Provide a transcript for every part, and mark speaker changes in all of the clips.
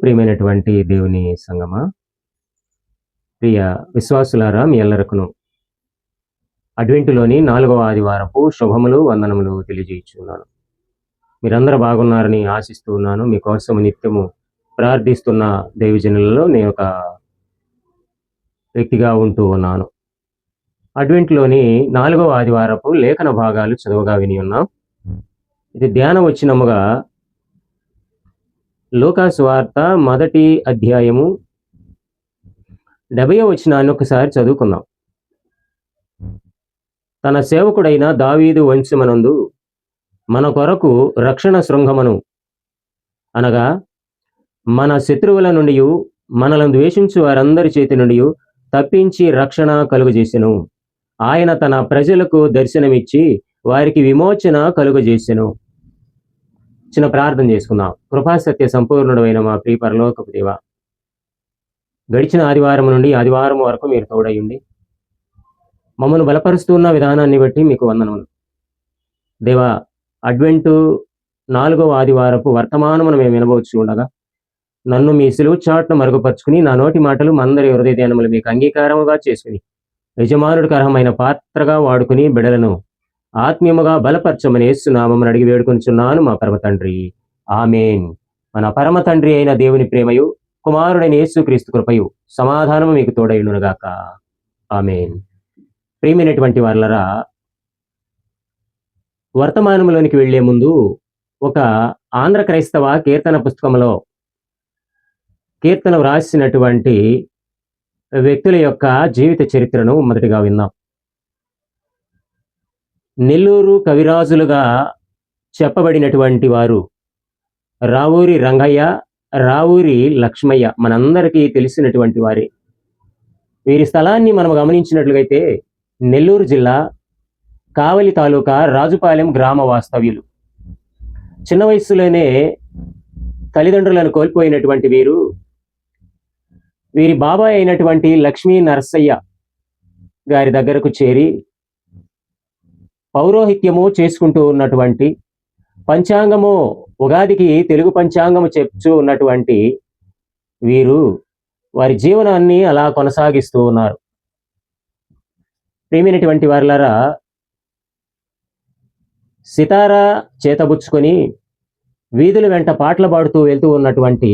Speaker 1: ప్రియమైనటువంటి దేవుని సంగమా, ప్రియ విశ్వాసులారా, మీ అందరకును అడ్వెంటులోని 4వ ఆదివారపు శుభములు, వందనములు తెలియజేయుచున్నాను. మీరందరూ బాగున్నారని ఆశిస్తూ ఉన్నాను. మీకోసం నిత్యము ప్రార్థిస్తున్న దైవజనులలో నేను ఒక వ్యక్తిగా ఉంటూ ఉన్నాను. అడ్వెంట్లోని 4వ ఆదివారపు లేఖన భాగాలు చదువుగా విని ఉన్నాం. ఇది ధ్యాన వచనముగా లూకా సువార్త 1వ అధ్యాయము 70వ వచనాన్ని ఒకసారి చదువుకుందాం. తన సేవకుడైన దావీదు వంశమునందు మన కొరకు రక్షణ శృంగమును, అనగా మన శత్రువుల నుండి మనలను ద్వేషించు వారందరి చేతి నుండి తప్పించి రక్షణ కలుగజేసెను. ఆయన తన ప్రజలకు దర్శనమిచ్చి వారికి విమోచన కలుగజేసెను. చిన్న ప్రార్థన చేసుకుందాం. కృపాసత్య సంపూర్ణుడైన మా ప్రియ పరలోకపు దేవా, గడిచిన ఆదివారం నుండి ఆదివారం వరకు మీరు తోడయ్యుండి మమ్మల్ని బలపరుస్తున్న విధానాన్ని బట్టి మీకు వందనములు దేవా. అడ్వెంటు 4వ ఆదివారపు వర్తమానమును మేము వినబోచ్చు ఉండగా నన్ను మీ సిలువు చాటును మరుగుపరుచుకుని నా నోటి మాటలు మందరి హృదయ ధ్యానములు మీకు అంగీకారముగా చేసుకుని యజమానుడికి అర్హమైన పాత్రగా వాడుకుని బిడలను ఆత్మీయముగా బలపరచమని యేసునామమున అడిగి వేడుకొనుచున్నాను మా పరమ తండ్రి, ఆమేన్. మన పరమ తండ్రి అయిన దేవుని ప్రేమయు, కుమారుడైన యేసుక్రీస్తు కృపయు, సమాధానము మీకు తోడైయుండునుగాక, ఆమేన్. ప్రియమైనటువంటి వారలరా, వర్తమానంలోనికి వెళ్లే ముందు ఒక ఆంధ్ర క్రైస్తవ కీర్తన పుస్తకంలో కీర్తన వ్రాసినటువంటి వ్యక్తుల యొక్క జీవిత చరిత్రను మొదటిగా విందాం. నెల్లూరు కవిరాజులుగా చెప్పబడినటువంటి వారు రావూరి రంగయ్య, రావూరి లక్ష్మయ్య మనందరికీ తెలిసినటువంటి వారే. వీరి స్థలాన్ని మనం గమనించినట్లయితే నెల్లూరు జిల్లా కావలి తాలూకా రాజుపాలెం గ్రామ వాస్తవ్యులు. చిన్న వయసులోనే తల్లిదండ్రులను కోల్పోయినటువంటి వీరి బాబాయ్ అయినటువంటి లక్ష్మీ నరసయ్య గారి దగ్గరకు చేరి పౌరోహిత్యము చేసుకుంటూ ఉన్నటువంటి, పంచాంగము ఉగాదికి తెలుగు పంచాంగము చెప్తూ ఉన్నటువంటి వీరు వారి జీవనాన్ని అలా కొనసాగిస్తూ ఉన్నారు. ప్రియమైనటువంటి వారలారా, సితారా చేతబుచ్చుకొని వీధుల వెంట పాటలు పాడుతూ వెళ్తూ ఉన్నటువంటి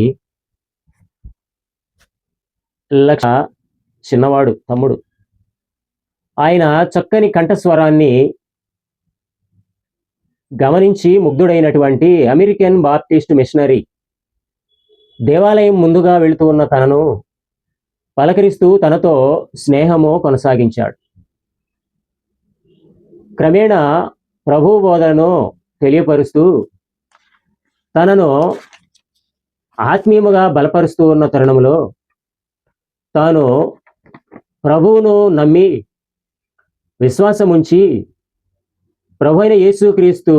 Speaker 1: చిన్నవాడు తమ్ముడు. ఆయన చక్కని కంఠస్వరాన్ని గమనించి ముగ్ధుడైనటువంటి అమెరికన్ బాప్టిస్ట్ మిషనరీ దేవాలయం ముందుగా వెళుతూ ఉన్న తనను పలకరిస్తూ తనతో స్నేహము కొనసాగించాడు. క్రమేణా ప్రభు బోధనను తెలియపరుస్తూ తనను ఆత్మీయముగా బలపరుస్తూ ఉన్న తరుణంలో తాను ప్రభువును నమ్మి విశ్వాసముంచి ప్రభు అయిన యేసుక్రీస్తు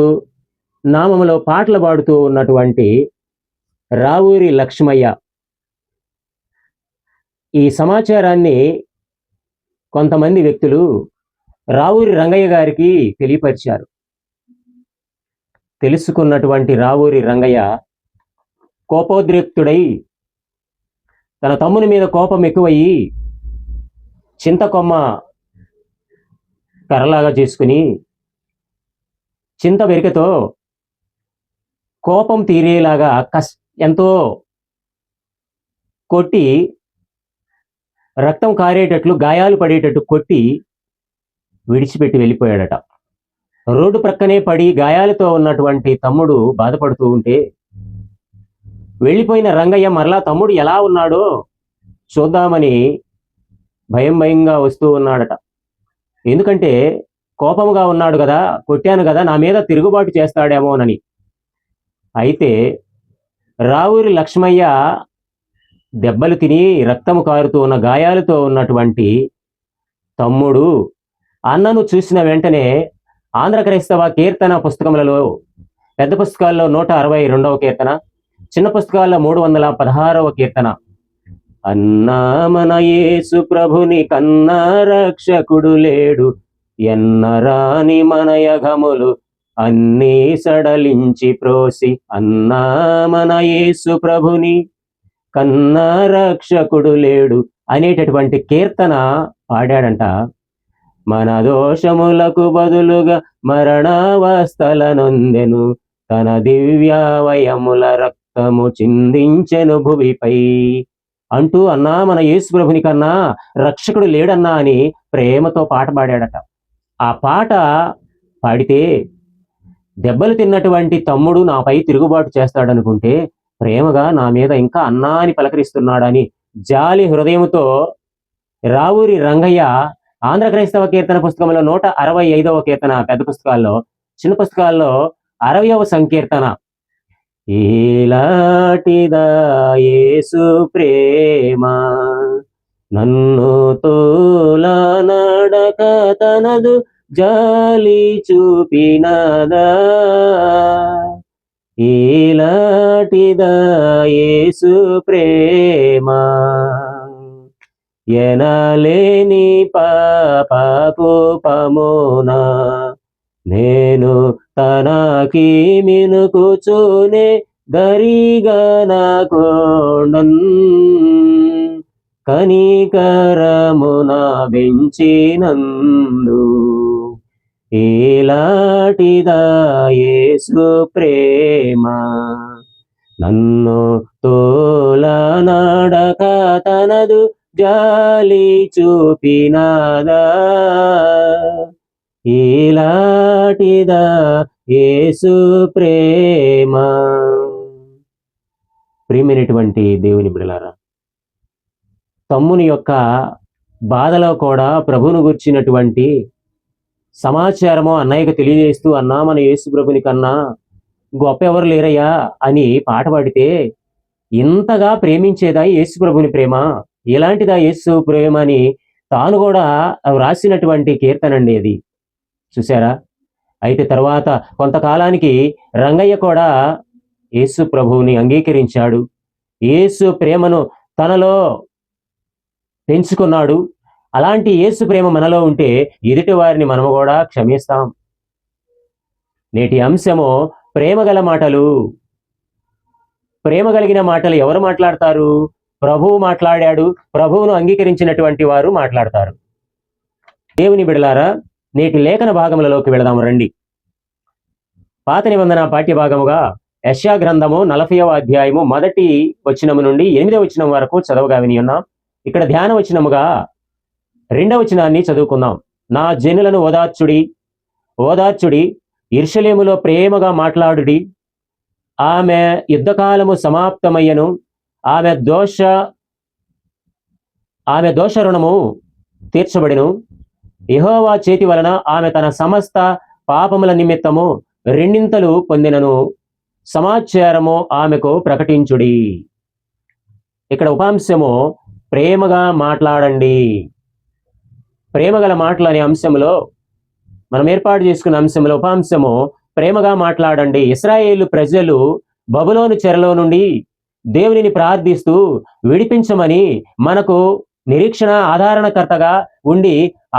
Speaker 1: నామములో పాటలు పాడుతూ ఉన్నటువంటి రావూరి లక్ష్మయ్య ఈ సమాచారాన్ని కొంతమంది వ్యక్తులు రావూరి రంగయ్య గారికి తెలియపరిచారు. తెలుసుకున్నటువంటి రావూరి రంగయ్య కోపోద్రిక్తుడై తన తమ్ముని మీద కోపం ఎక్కువయ్యి చింతకొమ్మ కర్రలాగా చేసుకుని చింత వెరికతో కోపం తీరేలాగా ఎంతో కొట్టి, రక్తం కారేటట్లు, గాయాలు పడేటట్టు కొట్టి విడిచిపెట్టి వెళ్ళిపోయాడట. రోడ్డు ప్రక్కనే పడి గాయాలతో ఉన్నటువంటి తమ్ముడు బాధపడుతూ ఉంటే వెళ్ళిపోయిన రంగయ్య మరలా తమ్ముడు ఎలా ఉన్నాడో చూద్దామని భయంగా వస్తూ ఉన్నాడట. ఎందుకంటే కోపముగా ఉన్నాడు కదా, కొట్టాను కదా, నా మీద తిరుగుబాటు చేస్తాడేమోనని. అయితే రావూరి లక్ష్మయ్య దెబ్బలు తిని రక్తము కారుతూ ఉన్న గాయాలతో ఉన్నటువంటి తమ్ముడు అన్నను చూసిన వెంటనే ఆంధ్ర క్రైస్తవ కీర్తన పుస్తకములలో, పెద్ద పుస్తకాల్లో 162వ కీర్తన, చిన్న పుస్తకాల్లో 316వ కీర్తన, అన్నా మన యేసు ప్రభుని కన్నా రక్షకుడు లేడు, ఎన్నరాని మన యఘములు అన్నీ సడలించి ప్రోసి, అన్నా మన యేసు ప్రభుని కన్న రక్షకుడు లేడు అనేటటువంటి కీర్తన పాడాడంట. మన దోషములకు బదులుగా మరణావస్థల నొందెను, తన దివ్యావయముల రక్తము చిందించెను భువిపై అంటూ అన్నా మన యేసు ప్రభుని కన్నా రక్షకుడు లేడన్నా అని ప్రేమతో పాట పాడాడట. ఆ పాట పాడితే దెబ్బలు తిన్నటువంటి తమ్ముడు నాపై తిరుగుబాటు చేస్తాడనుకుంటే ప్రేమగా నా మీద ఇంకా అన్నా అని పలకరిస్తున్నాడని జాలి హృదయంతో రావూరి రంగయ్య ఆంధ్ర క్రైస్తవ కీర్తన పుస్తకంలో 165వ కీర్తన, పెద్ద పుస్తకాల్లో, చిన్న పుస్తకాల్లో 60వ సంకీర్తన, ఈలాటిదా యేసు ప్రేమ నన్ను తోలా నడక తనదు జాలి చూపినదా, ఈలాటిదా యేసు ప్రేమ ఎనలేని పాపకోపమున నేను తనకి మినుకుచూనే దరిగా నాకోండన్ కనికరమున బెంచినందు, ఈలాటిదా యేసు ప్రేమ నన్ను తోలా నడక తనదు జాలి చూపినదా, ఈలాటిదా యేసు ప్రేమ. ప్రియమైనటువంటి దేవుని బిడ్డలారా, తమ్ముని యొక్క బాధలో కూడా ప్రభువును గుర్చినటువంటి సమాచారము అన్నయ్యకు తెలియజేస్తూ, అన్నా మన యేసు ప్రభుని కన్నా గొప్ప ఎవరు లేరయ్యా అని పాట పాడితే, ఇంతగా ప్రేమించేదా యేసు ప్రభుని ప్రేమ, ఎలాంటిదా యేసు ప్రేమ అని తాను కూడా వ్రాసినటువంటి కీర్తనండి అది. చూసారా? అయితే తర్వాత కొంతకాలానికి రంగయ్య కూడా యేసు ప్రభువుని అంగీకరించాడు. యేసు ప్రేమను తనలో పెంచుకున్నాడు. అలాంటి యేసు ప్రేమ మనలో ఉంటే ఎదుటి వారిని మనము కూడా క్షమిస్తాం. నేటి అంశము ప్రేమగల మాటలు. ప్రేమ కలిగిన మాటలు ఎవరు మాట్లాడతారు? ప్రభువు మాట్లాడాడు. ప్రభువును అంగీకరించినటువంటి వారు మాట్లాడతారు. దేవుని బిడలారా, నేటి లేఖన భాగములలోకి వెళదాము రండి. పాత నిబంధన పాఠ్య భాగముగా యెషయా గ్రంథము 40వ అధ్యాయము 1వ వచనము నుండి 8వ వచనం వరకు చదవగా విని ఉన్నాం. ఇక్కడ ధ్యాన వచనముగా 2వ వచనాన్ని చదువుకుందాం. నా జనులను ఓదార్చుడి, యెరూషలేములో ప్రేమగా మాట్లాడుడి. ఆమె యుద్ధకాలము సమాప్తమయ్యను, ఆమె దోష రుణము తీర్చబడెను. యెహోవా చేతి వలన ఆమె తన సమస్త పాపముల నిమిత్తము రెండింతలు పొందినను సమాచారము ఆమెకు ప్రకటించుడి. ఇక్కడ ఉపాంశము ప్రేమగా మాట్లాడండి. ప్రేమగల మాటలు అనే అంశంలో మనం ఏర్పాటు చేసుకున్న అంశంలో ఉపాంశము ప్రేమగా మాట్లాడండి. ఇశ్రాయేలు ప్రజలు బబులోను చెరలో నుండి దేవునిని ప్రార్థిస్తూ విడిపించమని, మనకు నిరీక్షణ ఆధారణకర్తగా ఉండి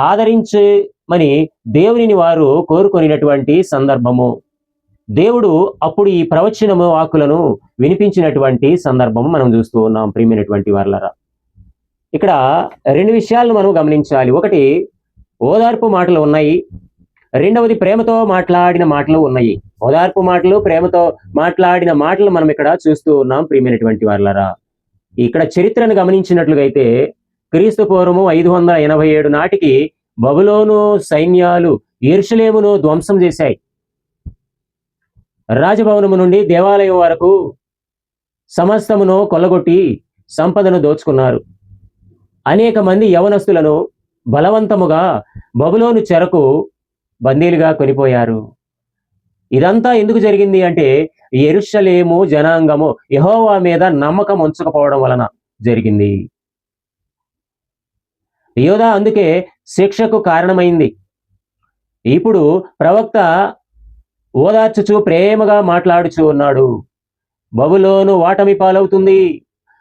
Speaker 1: ఆదరించమని దేవునిని వారు కోరుకొనినటువంటి సందర్భము. దేవుడు అప్పుడు ఈ ప్రవచనము వాక్కులను వినిపించినటువంటి సందర్భము మనం చూస్తూ ఉన్నాం. ప్రియమైనటువంటి వారలారా, ఇక్కడ 2 విషయాలను మనం గమనించాలి. ఒకటి, ఓదార్పు మాటలు ఉన్నాయి. రెండవది, ప్రేమతో మాట్లాడిన మాటలు ఉన్నాయి. ఓదార్పు మాటలు, ప్రేమతో మాట్లాడిన మాటలు మనం ఇక్కడ చూస్తూ ఉన్నాం. ప్రియమైనటువంటి వారలారా, ఇక్కడ చరిత్రను గమనించినట్లుగా అయితే క్రీస్తు పూర్వము 587 నాటికి బబులోను సైన్యాలు యెరూషలేమును ధ్వంసం చేశాయి. రాజభవనము నుండి దేవాలయం వరకు సమస్తమును కొల్లగొట్టి సంపదను దోచుకున్నారు. అనేక మంది యవనస్తులను బలవంతముగా బబులోను చెరకు బందీలుగా కొనిపోయారు. ఇదంతా ఎందుకు జరిగింది అంటే, యెరూషలేము జనాంగము యెహోవా మీద నమ్మకం ఉంచకపోవడం వలన జరిగింది. యోధా అందుకే శిక్షకు కారణమైంది. ఇప్పుడు ప్రవక్త ఓదార్చుచు ప్రేమగా మాట్లాడుచూ ఉన్నాడు. బబులోను ఓటమి పాలవుతుంది,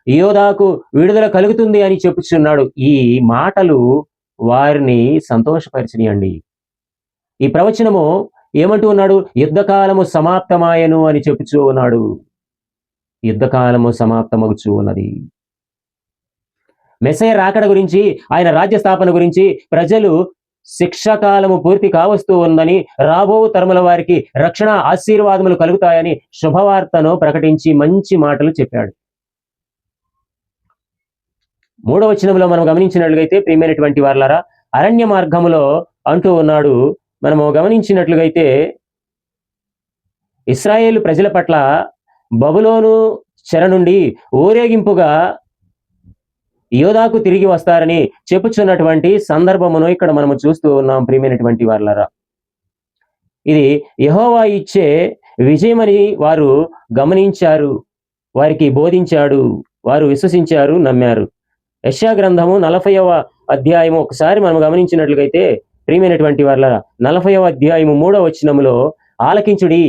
Speaker 1: యోధాకు విడుదల కలుగుతుంది అని చెప్పుచున్నాడు. ఈ మాటలు వారిని సంతోషపరిచినాయండి. ఈ ప్రవచనము ఏమంటూ ఉన్నాడు? యుద్ధకాలము సమాప్తమాయను అని చెప్పుచూ ఉన్నాడు. యుద్ధకాలము సమాప్తమగుచూ ఉన్నది. మెస్సయ రాకడ గురించి, ఆయన రాజ్య స్థాపన గురించి, ప్రజలు శిక్షాకాలము పూర్తి కావస్తూ ఉందని, రాబో తరముల వారికి రక్షణ ఆశీర్వాదములు కలుగుతాయని శుభవార్తను ప్రకటించి మంచి మాటలు చెప్పాడు. 3వ వచనంలో మనం గమనించినట్లయితే ప్రియమైనటువంటి వారలారా, అరణ్య మార్గములో అంటూ ఉన్నాడు. మనము గమనించినట్లుగైతే ఇశ్రాయేలు ప్రజల పట్ల బబులోను చెర నుండి ఊరేగింపుగా యోధాకు తిరిగి వస్తారని చెప్పుచున్నటువంటి సందర్భమును ఇక్కడ మనము చూస్తూ ఉన్నాం ప్రియమైనటువంటి వారలారా. ఇది యెహోవా ఇచ్చే విజయమని వారు గమనించారు, వారికి బోధించాడు, వారు విశ్వసించారు, నమ్మారు. యెషయా గ్రంథము 40వ అధ్యాయము ఒకసారి మనం గమనించినట్లయితే ప్రియమైనటువంటి వారలారా, 40వ అధ్యాయము 3వ వచనములో, ఆలకించుడి,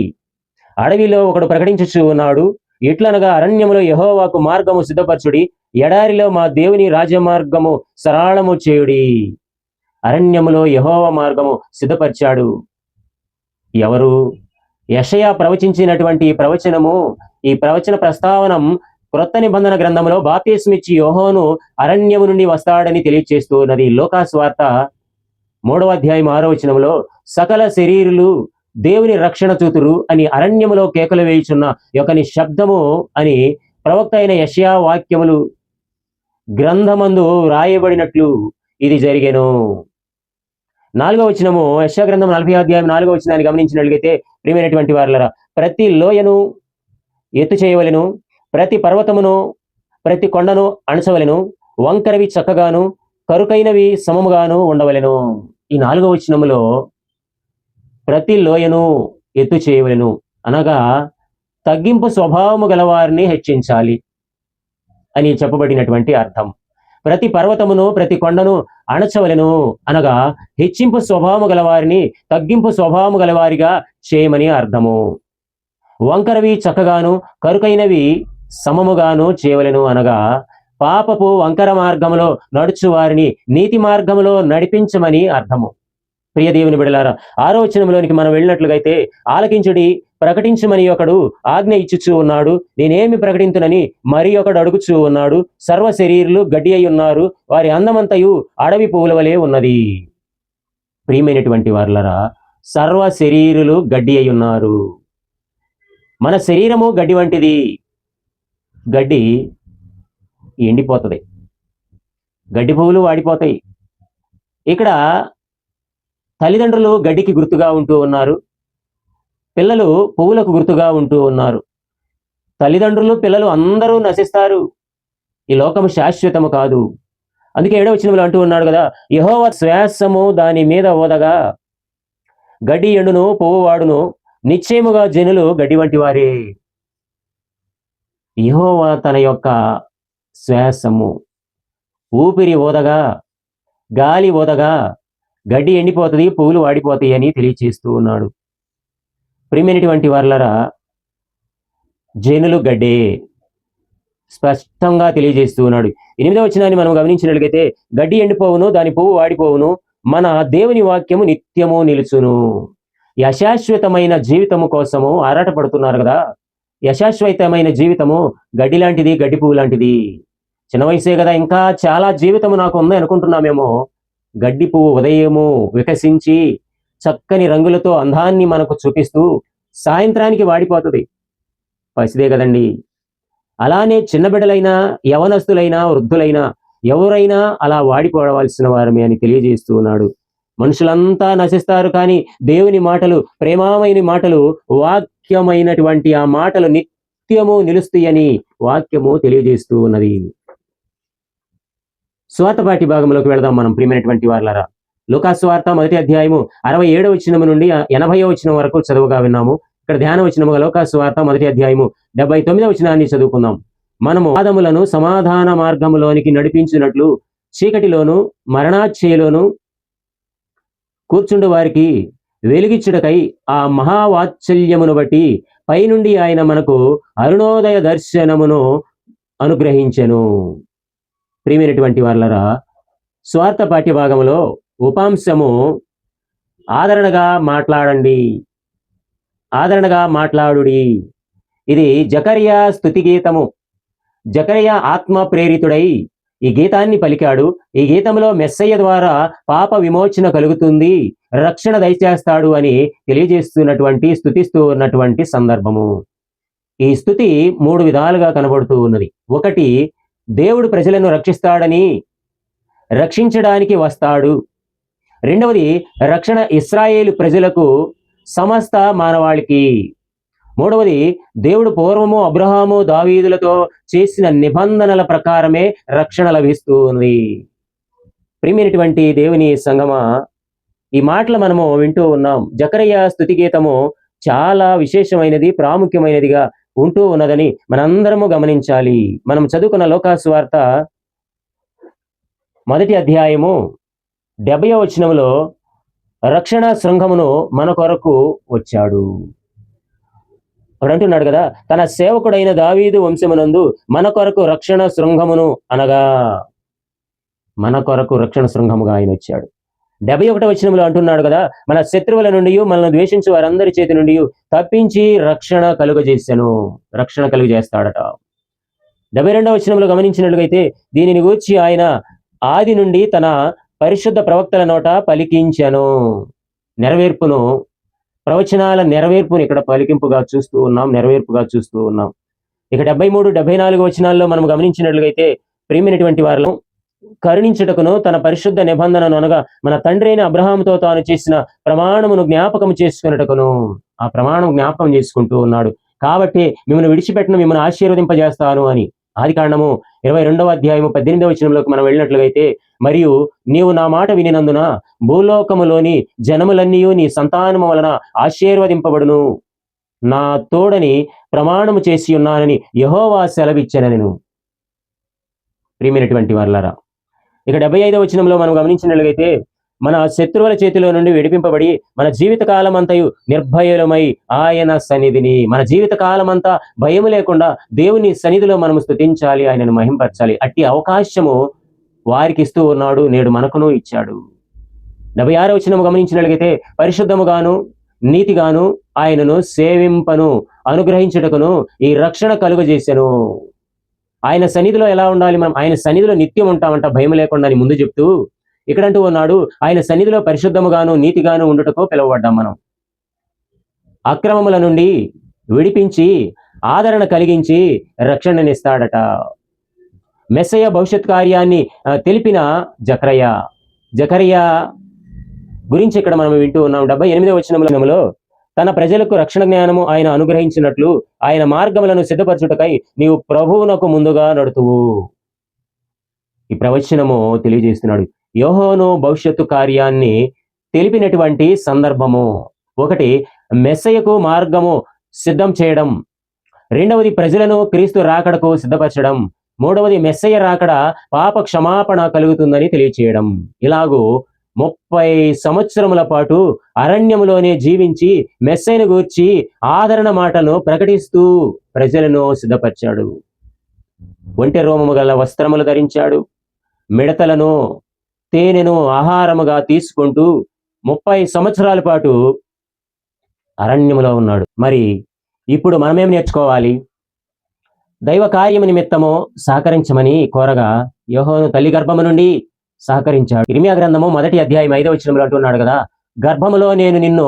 Speaker 1: అడవిలో ఒకడు ప్రకటించుచు ఉన్నాడు, ఎట్లనగా అరణ్యములో యెహోవాకు మార్గము సిద్ధపరచుడి, ఎడారిలో మా దేవుని రాజమార్గము సరళము చేయుడి. అరణ్యములో యెహోవా మార్గము సిద్ధపరిచాడు. ఎవరు? యెషయా ప్రవచించినటువంటి ప్రవచనము, ఈ ప్రవచన ప్రస్తావనం క్రొత్త నిబంధన గ్రంథంలో బాప్తిస్మిచ్చి యోహాను అరణ్యము నుండి వస్తాడని తెలియజేస్తూ ఉన్నది. లూకాసు వార్త 3వ అధ్యాయం 6వ వచనంలో, సకల శరీరులు దేవుని రక్షణ చూతురు అని అరణ్యములో కేకలు వేయుచున్న యొకని శబ్దము అని ప్రవక్త అయిన యెషయా వాక్యములు గ్రంథమందు రాయబడినట్లు ఇది జరిగెను. 4వ వచనము, యెషయా గ్రంథం 40వ అధ్యాయం 4వ వచనాన్ని గమనించినట్లయితే ప్రియమైనటువంటి వారలారా, ప్రతి లోయను ఎత్తు చేయవలెను, ప్రతి పర్వతమును ప్రతి కొండను అణచవలెను, వంకరవి చక్కగాను కరుకైనవి సమముగాను ఉండవలెను. ఈ 4వ వచనములో ప్రతి లోయను ఎత్తు చేయవలెను అనగా తగ్గింపు స్వభావము గలవారిని హెచ్చించాలి అని చెప్పబడినటువంటి అర్థం. ప్రతి పర్వతమును ప్రతి కొండను అణచవలెను అనగా హెచ్చింపు స్వభావము గలవారిని తగ్గింపు స్వభావము గలవారిగా చేయమని అర్థము. వంకరవి చక్కగాను కరుకైనవి సమముగాను చేయవలెను అనగా పాపపు వంకర మార్గములో నడుచు వారిని నీతి మార్గములో నడిపించమని అర్థము. ప్రియ దేవుని బిడ్డలారా, 6వ వచనంలోనికి మనం వెళ్ళినట్లుగైతే, ఆలకించుడి, ప్రకటించమని ఒకడు ఆజ్ఞ ఇచ్చుచూ ఉన్నాడు, నేనేమి ప్రకటింతునని మరి ఒకడు అడుగుచూ ఉన్నాడు. సర్వ శరీరులు గడ్డి అయి ఉన్నారు, వారి అందమంతయు అడవి పువ్వుల వలె ఉన్నది. ప్రియమైనటువంటి వారలారా, సర్వ శరీరులు గడ్డి అయి ఉన్నారు. మన శరీరము గడ్డి వంటిది. గడ్డి ఎండిపోతుంది, గడ్డి పువ్వులు వాడిపోతాయి. ఇక్కడ తల్లిదండ్రులు గడ్డికి గుర్తుగా ఉంటూ ఉన్నారు, పిల్లలు పువ్వులకు గుర్తుగా ఉంటూ ఉన్నారు. తల్లిదండ్రులు పిల్లలు అందరూ నశిస్తారు, ఈ లోకము శాశ్వతము కాదు. అందుకే 7వ వచనంలో అంటూ ఉన్నాడు కదా, యెహోవా శ్వాసము దాని మీద ఓదగా గడ్డి ఎండును, పువ్వు వాడును, నిశ్చయముగా జనులు గడ్డి వంటి వారే. యెహోవా తన యొక్క శ్వాసము, ఊపిరి ఓదగా, గాలి ఓదగా గడ్డి ఎండిపోతుంది, పువ్వులు వాడిపోతాయి అని తెలియచేస్తూ ఉన్నాడు. ప్రియమైనటువంటి వారలారా, జనులు గడ్డే స్పష్టంగా తెలియజేస్తూ ఉన్నాడు. 8వ వచనాన్ని మనం గమనించినట్లయితే, గడ్డి ఎండిపోవును, దాని పువ్వు వాడిపోవును, మన దేవుని వాక్యము నిత్యము నిలుచును. ఈ అశాశ్వతమైన జీవితము కోసము ఆరాటపడుతున్నారు కదా. యశాశ్వతమైన జీవితము గడ్డి లాంటిది, గడ్డి పువ్వు లాంటిది. చిన్న వయసే కదా, ఇంకా చాలా జీవితము నాకు ఉంది అనుకుంటున్నామేమో. గడ్డి పువ్వు ఉదయము వికసించి చక్కని రంగులతో అందాన్ని మనకు చూపిస్తూ సాయంత్రానికి వాడిపోతుంది. పసిదే కదండి. అలానే చిన్న బిడ్డలైనా, యవనస్తులైనా, వృద్ధులైనా ఎవరైనా అలా వాడిపోవలసిన వారమే అని తెలియజేస్తూ ఉన్నాడు. మనుషులంతా నశిస్తారు, కానీ దేవుని మాటలు, ప్రేమమైన మాటలు, వాక్యమైనటువంటి ఆ మాటలు నిత్యము నిలుస్తాయని వాక్యము తెలియజేస్తూ ఉన్నది. స్వార్థపాటి భాగంలోకి వెళదాం మనం ప్రియమైనటువంటి వారలారా. లూకాసు వార్త 1వ అధ్యాయము 67వ వచనం నుండి 80వ వచనం వరకు చదువుగా విన్నాము. ఇక్కడ ధ్యాన వచనముగా లూకాసు వార్త 1వ అధ్యాయము 79వ వచనాన్ని చదువుకుందాం. మనము ఆదములను సమాధాన మార్గములోనికి నడిపించినట్లు చీకటిలోను మరణాచ్ఛేయలోను కూర్చుండు వారికి వెలిగిచ్చుటకై ఆ మహావాత్సల్యమును బట్టి పైనుండి ఆయన మనకు అరుణోదయ దర్శనమును అనుగ్రహించెను. ప్రియమైనటువంటి వారలారా, స్వార్థ పాఠ్య భాగంలో ఉపాంశము ఆదరణగా మాట్లాడండి, ఆదరణగా మాట్లాడుడి. ఇది జకర్యా స్తుతి గీతము. జకర్యా ఆత్మ ప్రేరితుడై ఈ గీతాన్ని పలికాడు. ఈ గీతంలో మెస్సయ్య ద్వారా పాప విమోచన కలుగుతుంది, రక్షణ దయచేస్తాడు అని తెలియజేస్తున్నటువంటి, స్తుతిస్తూ ఉన్నటువంటి సందర్భము. ఈ స్తుతి 3 విధాలుగా కనబడుతూ ఉన్నది. ఒకటి, దేవుడు ప్రజలను రక్షిస్తాడని, రక్షించడానికి వస్తాడు. రెండవది, రక్షణ ఇశ్రాయేలు ప్రజలకు, సమస్త మానవాళికి. మూడవది, దేవుడు పూర్వము అబ్రహాము దావీదులతో చేసిన నిబంధనల ప్రకారమే రక్షణ లభిస్తూ ఉంది. ప్రియమైనటువంటి దేవుని సంగమా, ఈ మాటలు మనము వింటూ ఉన్నాం. జకరియా స్తుతి గీతము చాలా విశేషమైనది, ప్రాముఖ్యమైనదిగా ఉంటూ ఉన్నదని మనందరము గమనించాలి. మనం చదువుకున్న లోకాసువార్త 1వ అధ్యాయము 70వ వచనములో రక్షణ శృంగమును మన కొరకు వచ్చాడు. అక్కడ అంటున్నాడు కదా, తన సేవకుడైన దావీదు వంశమునందు మన కొరకు రక్షణ శృంగమును, అనగా మన కొరకు రక్షణ శృంగముగా ఆయన వచ్చాడు. 71వ వచనంలో అంటున్నాడు కదా, మన శత్రువుల నుండి, మనల్ని ద్వేషించు వారందరి చేతి నుండి తప్పించి రక్షణ కలుగజేశాను, రక్షణ కలుగజేస్తాడట. 72వ వచనంలో గమనించినట్లయితే, దీనిని గూర్చి ఆయన ఆది నుండి తన పరిశుద్ధ ప్రవక్తల నోట పలికించెను. నెరవేర్పును, ప్రవచనాల నెరవేర్పును ఇక్కడ పలికింపుగా చూస్తూ ఉన్నాం, నెరవేర్పుగా చూస్తూ ఉన్నాం. ఇక 73, 74 వచనాల్లో మనం గమనించినట్లయితే, ప్రియమైనటువంటి వారిలో కరుణించుటకును, తన పరిశుద్ధ నిబంధనను, అనగా మన తండ్రి అయిన అబ్రహాముతో తాను చేసిన ప్రమాణమును జ్ఞాపకం చేసుకున్నటకును, ఆ ప్రమాణం జ్ఞాపకం చేసుకుంటూ ఉన్నాడు. కాబట్టి మిమ్మల్ని విడిచిపెట్టను, మిమ్మల్ని ఆశీర్వదింపజేస్తాను అని. ఆదికాండము 22వ అధ్యాయము 18వ వచనంలోకి మనం వెళ్ళినట్లయితే, మరియు నీవు నా మాట వినినందున భూలోకములోని జనములన్నీ నీ సంతానము వలన ఆశీర్వదింపబడును, నా తోడని ప్రమాణము చేసి ఉన్నానని యెహోవా సెలవిచ్చెనెను. ప్రియమైనటువంటి వారలారా, ఇక 75వ వచనంలో మనం గమనించినట్లయితే, మన శత్రువుల చేతిలో నుండి విడిపింపబడి మన జీవిత కాలమంతయు నిర్భయులమై ఆయన సన్నిధిని, మన జీవిత కాలమంతా భయం లేకుండా దేవుని సన్నిధిలో మనం స్తుతించాలి, ఆయనను మహింపరచాలి. అట్టి అవకాశము వారికి ఇస్తూ ఉన్నాడు, నేడు మనకును ఇచ్చాడు. 76వ వచనము గమనించినట్లయితే, పరిశుద్ధముగాను నీతిగాను ఆయనను సేవింపను అనుగ్రహించుటకును ఈ రక్షణ కలుగజేసెను. ఆయన సన్నిధిలో ఎలా ఉండాలి? మనం ఆయన సన్నిధిలో నిత్యం ఉంటామంట, భయం లేకుండా అని ముందు చెప్తూ ఇక్కడంటూ ఉన్నాడు, ఆయన సన్నిధిలో పరిశుద్ధముగాను నీతిగాను ఉండుటకు పిలువబడ్డాం మనం. అక్రమముల నుండి విడిపించి ఆదరణ కలిగించి రక్షణనిస్తాడట. మెస్సయ్య భవిష్యత్ కార్యాన్ని తెలిపిన జకరియా గురించి ఇక్కడ మనం వింటూ ఉన్నాం. 78వ వచనంలో, తన ప్రజలకు రక్షణ జ్ఞానము ఆయన అనుగ్రహించినట్లు ఆయన మార్గములను సిద్ధపరచుటకై నీవు ప్రభువునకు ముందుగా నడుతువు. ఈ ప్రవచనము తెలియజేస్తున్నాడు. యోహాను భవిష్యత్తు కార్యాన్ని తెలిపినటువంటి సందర్భము. ఒకటి, మెస్సయ్యకు మార్గము సిద్ధం చేయడం. రెండవది, ప్రజలను క్రీస్తు రాకడకు సిద్ధపరచడం. మూడవది, మెస్సయ్య రాకడ పాప క్షమాపణ కలుగుతుందని తెలియచేయడం. ఇలాగూ 30 సంవత్సరముల పాటు అరణ్యములోనే జీవించి మెస్సయ్యను గూర్చి ఆదరణ మాటను ప్రకటిస్తూ ప్రజలను సిద్ధపరిచాడు. ఒంటె రోమము గల వస్త్రములు ధరించాడు. మిడతలను తేనెను ఆహారముగా తీసుకుంటూ 30 సంవత్సరాల పాటు అరణ్యములో ఉన్నాడు. మరి ఇప్పుడు మనమేం నేర్చుకోవాలి? దైవ కార్యము నిమిత్తము సహకరించమని కోరగా యోహాను తల్లి గర్భము నుండి సహకరించాడు. ఇర్మియా గ్రంథము 1వ అధ్యాయం 5వ వచనంలో అంటున్నాడు కదా, గర్భములో నేను నిన్ను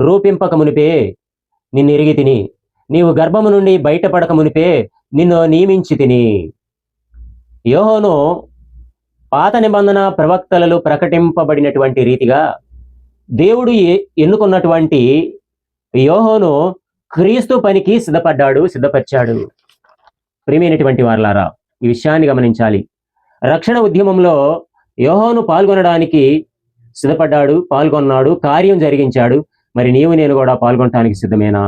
Speaker 1: రూపింపక మునిపే నిన్ను ఎరిగి తిని, నీవు గర్భము నుండి బయటపడక మునిపే నిన్ను నియమించి తిని. యోహాను పాత నిబంధన ప్రవక్తలలో ప్రకటింపబడినటువంటి రీతిగా దేవుడు ఎన్నుకున్నటువంటి యోహాను క్రీస్తు పనికి సిద్ధపరిచాడు. ప్రియమైనటువంటి వారలారా, ఈ విషయాన్ని గమనించాలి. రక్షణ ఉద్యమంలో యోహాను పాల్గొనడానికి సిద్ధపడ్డాడు, పాల్గొన్నాడు, కార్యం జరిగించాడు. మరి నీవు నేను కూడా పాల్గొనడానికి సిద్ధమేనా?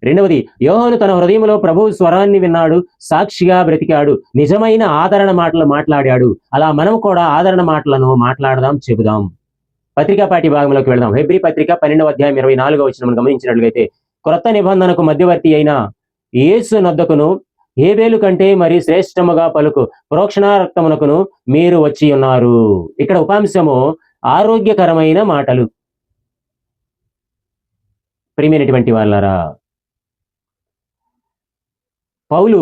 Speaker 1: రెండవది, యోహాను తన హృదయంలో ప్రభువు స్వరాన్ని విన్నాడు, సాక్షిగా బ్రతికాడు, నిజమైన ఆదరణ మాటలు మాట్లాడాడు. అలా మనం కూడా ఆదరణ మాటలను మాట్లాడదాం, చెబుదాం. పత్రికా పాఠ్య భాగంలోకి వెళదాం. హెబ్రీ పత్రిక 12వ అధ్యాయం 24వ వచనం గమనించినట్లయితే, క్రొత్త నిబంధనకు మధ్యవర్తి అయిన యేసు నొద్దకును హేబేలు కంటే మరి శ్రేష్టముగా పలుకు ప్రోక్షణ రక్తమునకును మీరు వచ్చి ఉన్నారు. ఇక్కడ ఉపాంశము ఆరోగ్యకరమైన మాటలు. ప్రియమైనటువంటి వాళ్ళారా, పౌలు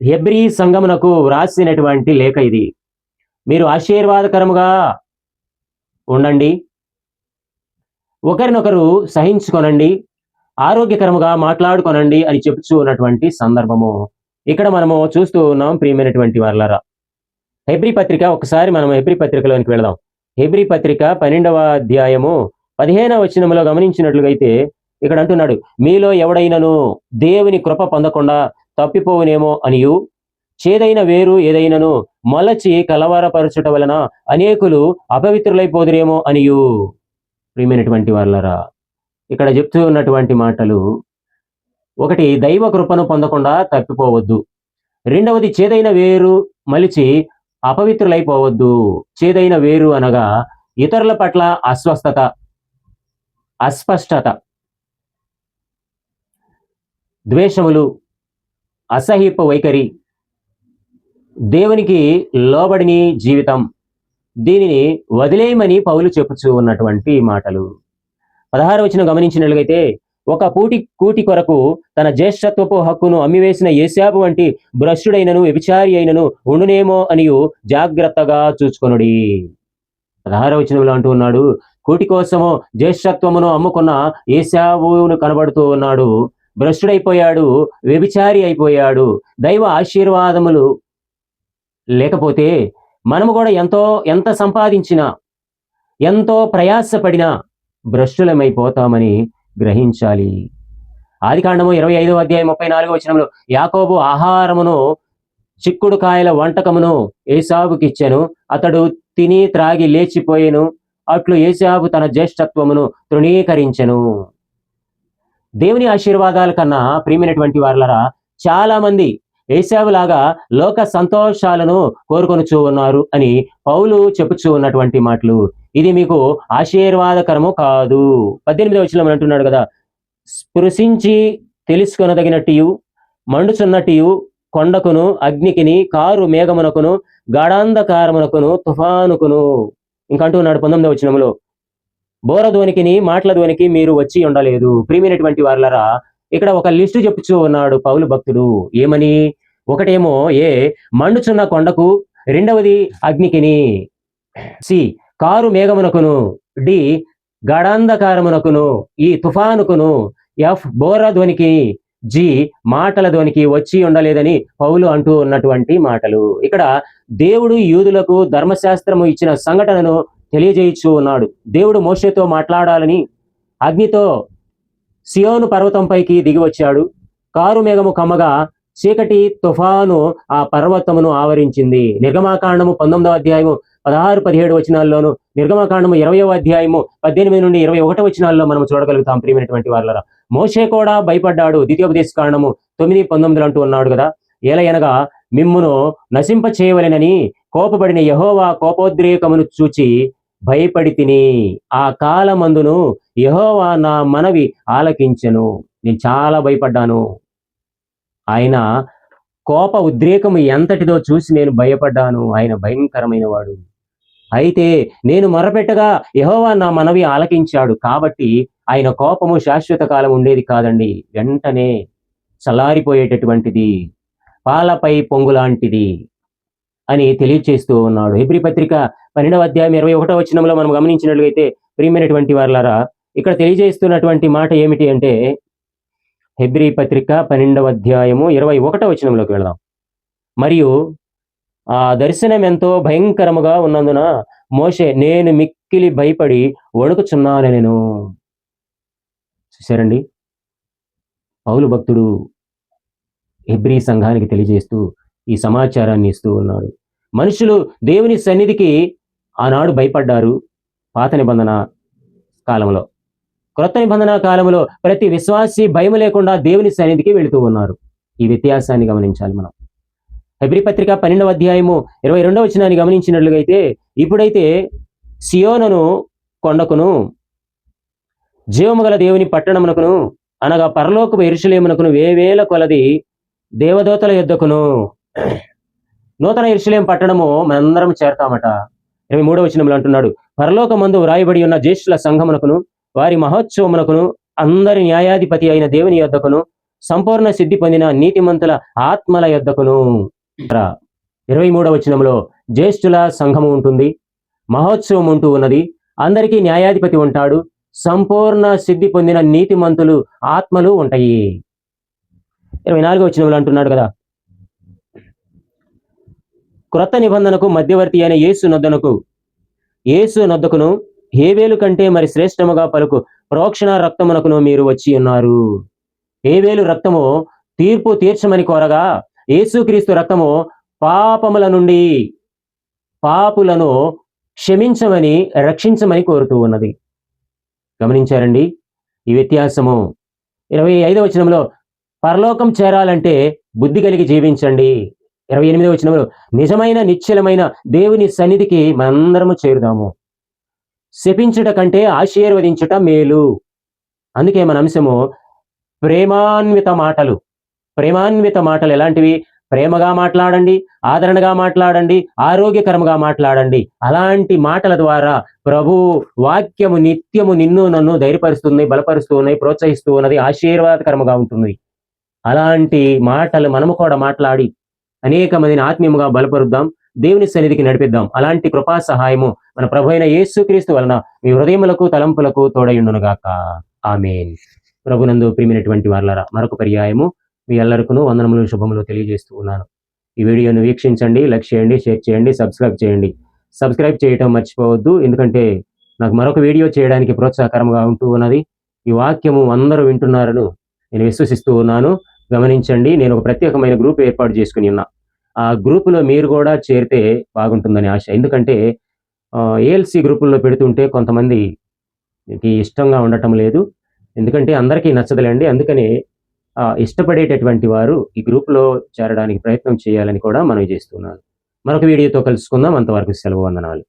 Speaker 1: హెబ్రీ సంఘమునకు వ్రాసినటువంటి లేఖ ఇది. మీరు ఆశీర్వాదకరముగా ఉండండి, ఒకరినొకరు సహించుకొనండి, ఆరోగ్యకరముగా మాట్లాడుకొనండి అని చెప్పుచూ ఉన్నటువంటి సందర్భము ఇక్కడ మనము చూస్తూ ఉన్నాం. ప్రియమైనటువంటి వాళ్ళారా, హెబ్రీ పత్రిక, ఒకసారి మనం హెబ్రీ పత్రికలోనికి వెళదాం. హెబ్రీ పత్రిక 12వ అధ్యాయము 15వ వచనములో గమనించినట్లుగైతే ఇక్కడ అంటున్నాడు, మీలో ఎవడైనను దేవుని కృప పొందకుండా తప్పిపోవునేమో అనియు, చేదైన వేరు ఏదైనను మొలచి కలవరపరచుట వలన అనేకులు అపవిత్రులైపోదురేమో అనియు. ప్రియమైనటువంటి వాళ్ళరా, ఇక్కడ చెప్తూ ఉన్నటువంటి మాటలు, ఒకటి, దైవ కృపను పొందకుండా తప్పిపోవద్దు. రెండవది, చేదైన వేరు మలిచి అపవిత్రులైపోవద్దు. చేదైన వేరు అనగా ఇతరుల పట్ల అస్వస్థత, అస్పష్టత, ద్వేషములు, అసహ్యపు వైఖరి, దేవునికి లోబడిని జీవితం, దీనిని వదిలేయమని పౌలు చెప్పుచూ ఉన్నటువంటి మాటలు. 16వ వచనం గమనించినట్లయితే, ఒక కూటి కొరకు తన జ్యేష్ఠత్వపు హక్కును అమ్మివేసిన ఏశాపు వంటి భ్రష్టుడైనను వ్యభిచారి అయినను ఉండునేమో అనియు జాగ్రత్తగా చూచుకొనుడి. 16వ వచనంలో అంటూ ఉన్నాడు, కూటి కోసము జ్యేష్ఠత్వమును అమ్ముకున్న ఏశావును కనబడుతూ ఉన్నాడు. భ్రష్టుడైపోయాడు, వ్యభిచారి అయిపోయాడు. దైవ ఆశీర్వాదములు లేకపోతే మనము కూడా ఎంత సంపాదించినా, ఎంతో ప్రయాసపడినా భ్రష్టులమైపోతామని గ్రహించాలి. ఆదికాండము 25వ అధ్యాయం 34వ వచనంలో, యాకోబు ఆహారమును చిక్కుడు కాయల వంటకమును ఏశావుకిచ్చెను, అతడు తిని త్రాగి లేచిపోయెను, అట్లు ఏశావు తన జ్యేష్ఠత్వమును తృణీకరించెను. దేవుని ఆశీర్వాదాల కన్నా ప్రియమైనటువంటి వారలరా, చాలా మంది ఏశావులాగా లోక సంతోషాలను కోరుకొనుచూ ఉన్నారు అని పౌలు చెప్పుచూ ఉన్నటువంటి మాటలు. ఇది మీకు ఆశీర్వాదకరము కాదు. 18వ వచనంలో అంటున్నాడు కదా, స్పృశించి తెలుసుకొనదగినట్టియు మండుచున్నట్టియు కొండకును అగ్నికిని కారు మేఘమునకును గాఢాంధకారమునకును తుఫానుకును. ఇంకంటున్నాడు 19వ వచనంలో, బోరధ్వనికిని మాటల ధ్వనికి మీరు వచ్చి ఉండలేదు. ప్రియమైనటువంటి వారలరా, ఇక్కడ ఒక లిస్టు చెప్పుచూ ఉన్నాడు పౌలు భక్తుడు. ఏమని? ఒకటేమో మండుచున్న కొండకు, రెండవది అగ్నికిని, సి కారు మేఘమునకును, డి గాఢాంధకారమునకును, ఈ తుఫానుకును, ఎఫ్ బోరధ్వనికి, జి మాటల ధ్వనికి వచ్చి ఉండలేదని పౌలు అంటూ ఉన్నటువంటి మాటలు. ఇక్కడ దేవుడు యూదులకు ధర్మశాస్త్రము ఇచ్చిన సంఘటనను తెలియజేయచ్చు ఉన్నాడు. దేవుడు మోషేతో మాట్లాడాలని అగ్నితో సియోను పర్వతంపైకి దిగి వచ్చాడు. కారు మేఘము కమ్మగా చీకటి తుఫాను ఆ పర్వతమును ఆవరించింది. నిర్గమాకాండము 19వ అధ్యాయము 16-17 వచనాల్లోను, నిర్గమాకాండము 20వ అధ్యాయము 18 నుండి 21 వచనాల్లో మనం చూడగలుగుతాం. ప్రియమైనటువంటి వారలారా, మోషే కూడా భయపడ్డాడు. ద్వితీయోపదేశకాండము 9:19 అంటూ ఉన్నాడు కదా, ఏలయనగా మిమ్మును నశింప చేయవలెనని కోపపడిన యెహోవా కోపోద్రేకమును చూచి భయపడి తిని, ఆ కాలమందును యెహోవా నా మనవి ఆలకించెను. నేను చాలా భయపడ్డాను. ఆయన కోప ఉద్రేకము ఎంతటిదో చూసి నేను భయపడ్డాను. ఆయన భయంకరమైన వాడు. అయితే నేను మొరపెట్టగా యెహోవా నా మనవి ఆలకించాడు. కాబట్టి ఆయన కోపము శాశ్వత కాలం ఉండేది కాదండి, వెంటనే చల్లారిపోయేటటువంటిది, పాలపై పొంగులాంటిది అని తెలియచేస్తూ ఉన్నాడు. హెబ్రీ పత్రిక 12వ అధ్యాయం 21వ వచనంలో మనం గమనించినట్లయితే, ప్రియమైనటువంటి వారలారా, ఇక్కడ తెలియజేస్తున్నటువంటి మాట ఏమిటి అంటే, హెబ్రీ పత్రిక 12వ అధ్యాయము 21వ వచనంలోకి వెళదాం. మరియు ఆ దర్శనం ఎంతో భయంకరముగా ఉన్నందున మోషే, నేను మిక్కిలి భయపడి వణుకుచున్నానెను. చూశారండి, పౌలు భక్తుడు హెబ్రీ సంఘానికి తెలియజేస్తూ ఈ సమాచారాన్ని ఇస్తూ ఉన్నాడు. మనుషులు దేవుని సన్నిధికి ఆనాడు భయపడ్డారు పాత నిబంధన కాలంలో. క్రొత్త నిబంధన కాలంలో ప్రతి విశ్వాసి భయం లేకుండా దేవుని సన్నిధికి వెళుతూ ఉన్నారు. ఈ వ్యత్యాసాన్ని గమనించాలి మనం. హెబ్రీ పత్రిక 12వ అధ్యాయము 22వ వచనాన్ని గమనించినట్లుగైతే, ఇప్పుడైతే సియోనును కొండకును, జీవముగల దేవుని పట్టణమునకును, అనగా పరలోకపు యెరూషలేమునకును వేవేల కొలది దేవదూతల యొద్దకును, నూతన యెరూషలేము పట్టణము మనందరం చేరతామట. 23వ వచనంలో అంటున్నాడు, పరలోకమందు వ్రాయబడి ఉన్న జ్యేష్ఠుల సంఘమునకును, వారి మహోత్సవమునకును, అందరి న్యాయాధిపతి అయిన దేవుని యొద్దకును, సంపూర్ణ సిద్ధి పొందిన నీతిమంతుల ఆత్మల యొద్దకును. 23వ వచనంలో జ్యేష్ఠుల సంఘము ఉంటుంది, మహోత్సవం ఉంటూ ఉన్నది, అందరికీ న్యాయాధిపతి ఉంటాడు, సంపూర్ణ సిద్ధి పొందిన నీతిమంతులు ఆత్మలు ఉంటాయి. 24వ వచనంలో అంటున్నాడు కదా, క్రొత్త నిబంధనకు మధ్యవర్తి అయిన యేసు నొద్దకును హేబేలు కంటే మరి శ్రేష్టముగా పలుకు ప్రోక్షణ రక్తమునకును మీరు వచ్చి ఉన్నారు. హేబేలు రక్తము తీర్పు తీర్చమని కోరగా, యేసుక్రీస్తు రక్తము పాపముల నుండి పాపులను క్షమించమని రక్షించమని కోరుతూ ఉన్నది. గమనించారండి ఈ వ్యత్యాసము. 25వ వచనంలో పరలోకం చేరాలంటే బుద్ధి కలిగి జీవించండి. 28వ వచనంలో నిజమైన నిశ్చలమైన దేవుని సన్నిధికి మనందరము చేరుదాము. శపించుట కంటే ఆశీర్వదించుట మేలు. అందుకే మన అంశము ప్రేమాన్విత మాటలు. ప్రేమాన్విత మాటలు ఎలాంటివి? ప్రేమగా మాట్లాడండి, ఆదరణగా మాట్లాడండి, ఆరోగ్యకరంగా మాట్లాడండి. అలాంటి మాటల ద్వారా ప్రభు వాక్యము నిత్యము నిన్ను నన్ను ధైర్యపరుస్తుంది, బలపరుస్తూ ఉన్నాయి, ప్రోత్సహిస్తూ ఉన్నది, ఆశీర్వాదకరముగా ఉంటుంది. అలాంటి మాటలు మనము కూడా మాట్లాడి అనేక మందిని ఆత్మీయముగా బలపరుద్దాం, దేవుని సన్నిధికి నడిపిద్దాం. అలాంటి కృపా సహాయము మన ప్రభు అయిన యేసుక్రీస్తు వలన మీ హృదయములకు తలంపులకు తోడయుండునుగాక. ఆమేన్. ప్రభునందు ప్రియమైనటువంటి వారలారా, మరొక పర్యాయము మీ ಎಲ್ಲరికూ వందనములు శుభములు తెలియజేస్తూ ఉన్నాను. ఈ వీడియోను వీక్షించండి, లైక్ చేయండి, షేర్ చేయండి, సబ్స్క్రైబ్ చేయండి. సబ్స్క్రైబ్ చేయటం మర్చిపోవద్దు, ఎందుకంటే నాకు మరొక వీడియో చేయడానికి ప్రోత్సాహకరంగా ఉంటూ ఉన్నది. ఈ వాక్యము అందరూ వింటున్నారని నేను విశ్వసిస్తూ ఉన్నాను. గమనించండి, నేను ఒక ప్రత్యేకమైన గ్రూప్ ఏర్పాటు చేసుకుని ఉన్నా. ఆ గ్రూపులో మీరు కూడా చేరితే బాగుంటుందని ఆశ. ఎందుకంటే ఏఎల్సి గ్రూపుల్లో పెడుతుంటే కొంతమందికి ఇష్టంగా ఉండటం లేదు. ఎందుకంటే అందరికీ నచ్చదులేండి. అందుకని ఇష్టపడేటటువంటి వారు ఈ గ్రూప్లో చేరడానికి ప్రయత్నం చేయాలని కూడా మనవి చేస్తున్నాను. మరొక వీడియోతో కలుసుకుందాం. అంతవరకు సెలవు. వందనాలు.